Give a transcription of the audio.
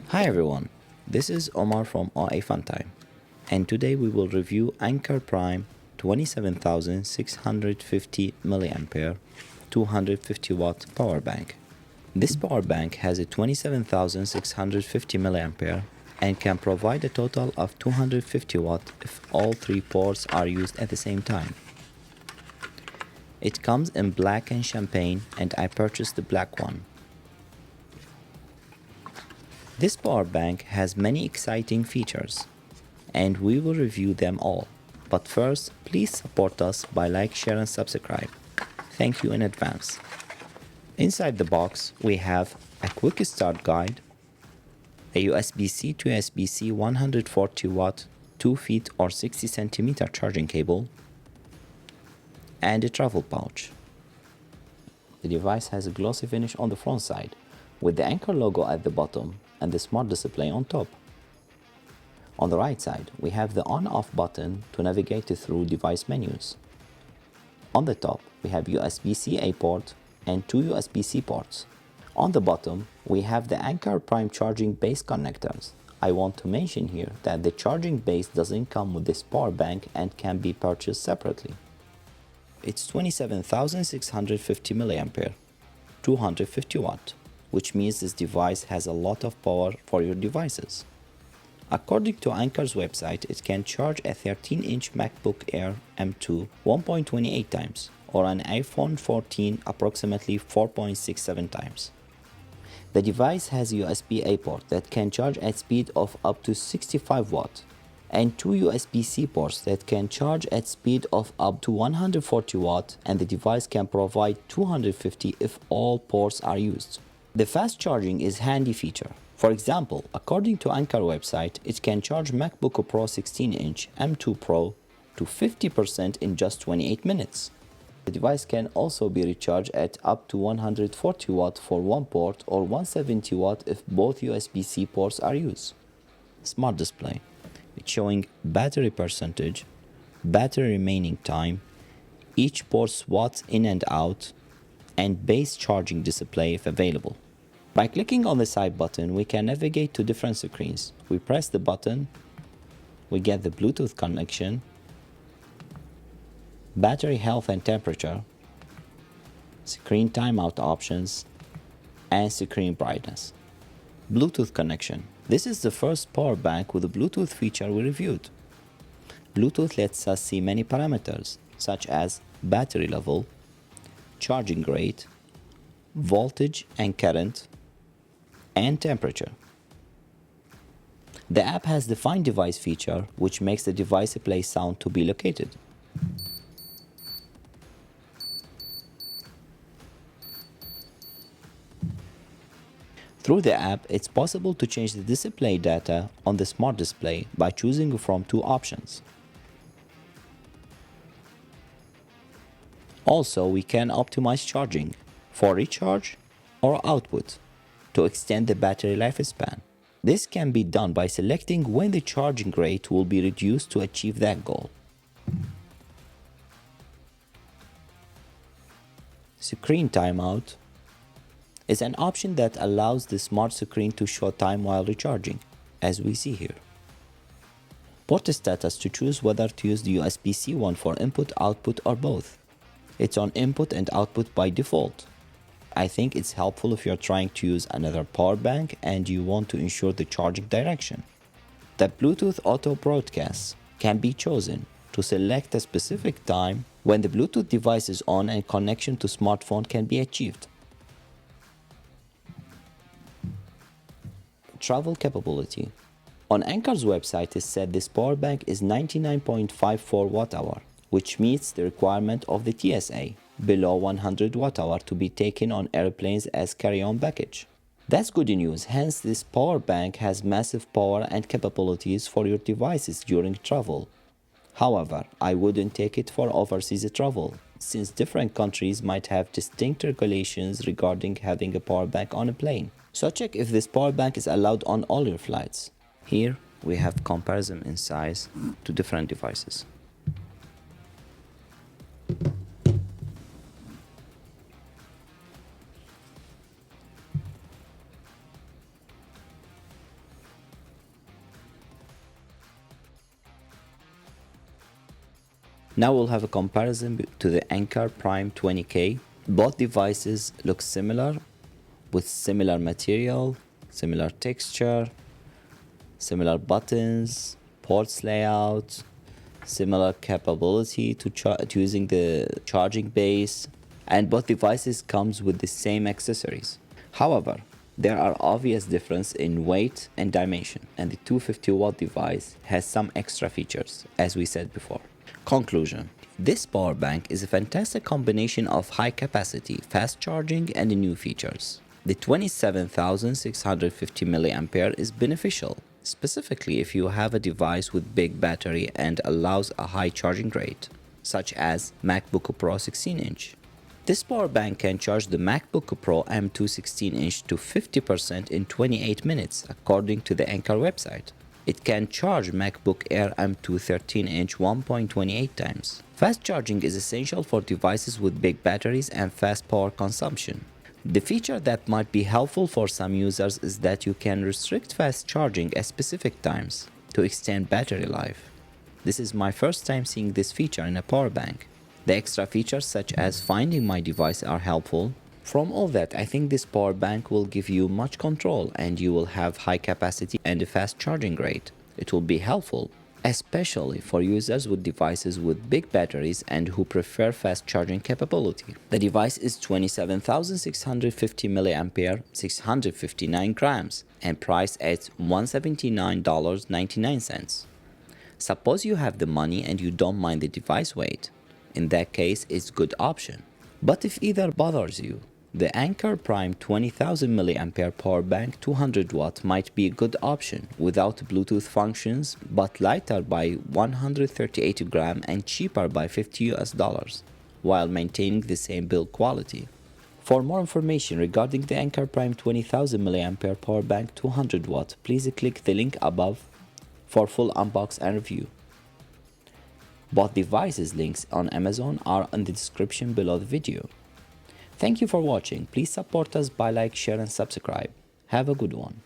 Hi everyone, this is Omar from OA Funtime, and today we will review Anker Prime 27650 mAh 250 watt power bank. This power bank has a 27650 mAh and can provide a total of 250 watt if all three ports are used at the same time. It comes in black and champagne, and I purchased the black one. This power bank has many exciting features, and we will review them all. But first, please support us by like, share and subscribe. Thank you in advance. Inside the box, we have a quick start guide, a USB-C to USB-C 140 watt 2 feet or 60 centimeter charging cable, and a travel pouch. The device has a glossy finish on the front side, with the Anker logo at the bottom and the smart display on top. On the right side, we have the on-off button to navigate through device menus. On the top, we have USB-C A port and two USB-C ports. On the bottom, we have the Anker Prime charging base connectors. I want to mention here that the charging base doesn't come with this power bank and can be purchased separately. It's 27650 mAh, 250 watt, which means this device has a lot of power for your devices. According to Anker's website, it can charge a 13-inch MacBook Air M2 1.28 times or an iPhone 14 approximately 4.67 times. The device has a USB-A port that can charge at speed of up to 65 watt and two USB-C ports that can charge at speed of up to 140 watt, and the device can provide 250 if all ports are used. The fast charging is a handy feature. For example, according to Anker website, it can charge MacBook Pro 16-inch M2 Pro to 50% in just 28 minutes. The device can also be recharged at up to 140 watt for one port or 170 watt if both USB-C ports are used. Smart display. It's showing battery percentage, battery remaining time, each port's watts in and out, and base charging display if available. By clicking on the side button, we can navigate to different screens. We press the button, we get the Bluetooth connection, battery health and temperature, screen timeout options, and screen brightness. Bluetooth connection. This is the first power bank with a Bluetooth feature we reviewed. Bluetooth lets us see many parameters, such as battery level, charging rate, voltage and current, and temperature. The app has the Find Device feature, which makes the device play sound to be located. Through the app, it's possible to change the display data on the smart display by choosing from two options. Also, we can optimize charging for recharge or output to extend the battery lifespan. This can be done by selecting when the charging rate will be reduced to achieve that goal. Screen timeout is an option that allows the smart screen to show time while recharging, as we see here. Port status to choose whether to use the USB-C one for input, output, or both. It's on input and output by default. I think it's helpful if you're trying to use another power bank and you want to ensure the charging direction. The Bluetooth auto broadcast can be chosen to select a specific time when the Bluetooth device is on and connection to smartphone can be achieved. Travel capability. On Anker's website, it said this power bank is 99.54 watt-hour, which meets the requirement of the TSA, below 100 watt-hour to be taken on airplanes as carry-on baggage. That's good news, hence this power bank has massive power and capabilities for your devices during travel. However, I wouldn't take it for overseas travel, since different countries might have distinct regulations regarding having a power bank on a plane. So check if this power bank is allowed on all your flights. Here we have comparison in size to different devices. Now we'll have a comparison to the Anker Prime 20K. Both devices look similar, with similar material, similar texture, similar buttons, ports layout, similar capability to using the charging base, and both devices comes with the same accessories. However, there are obvious differences in weight and dimension, and the 250 watt device has some extra features, as we said before. Conclusion: this power bank is a fantastic combination of high capacity, fast charging, and new features. The 27,650 mAh is beneficial, specifically if you have a device with big battery and allows a high charging rate, such as MacBook Pro 16-inch. This power bank can charge the MacBook Pro M2 16-inch to 50% in 28 minutes, according to the Anker website. It can charge MacBook Air M2 13-inch 1.28 times. Fast charging is essential for devices with big batteries and fast power consumption. The feature that might be helpful for some users is that you can restrict fast charging at specific times to extend battery life. This is my first time seeing this feature in a power bank. The extra features such as finding my device are helpful. From all that, I think this power bank will give you much control and you will have high capacity and a fast charging rate. It will be helpful, especially for users with devices with big batteries and who prefer fast charging capability. The device is 27,650 mAh, 659 grams, and priced at $179.99. Suppose you have the money and you don't mind the device weight. In that case, it's a good option. But if either bothers you, the Anker Prime 20,000 mAh power bank 200 watt might be a good option without Bluetooth functions, but lighter by 138 grams and cheaper by $50 while maintaining the same build quality. For more information regarding the Anker Prime 20,000 mAh power bank 200 watt, please click the link above for full unbox and review. Both devices' links on Amazon are in the description below the video. Thank you for watching. Please support us by like, share and subscribe. Have a good one.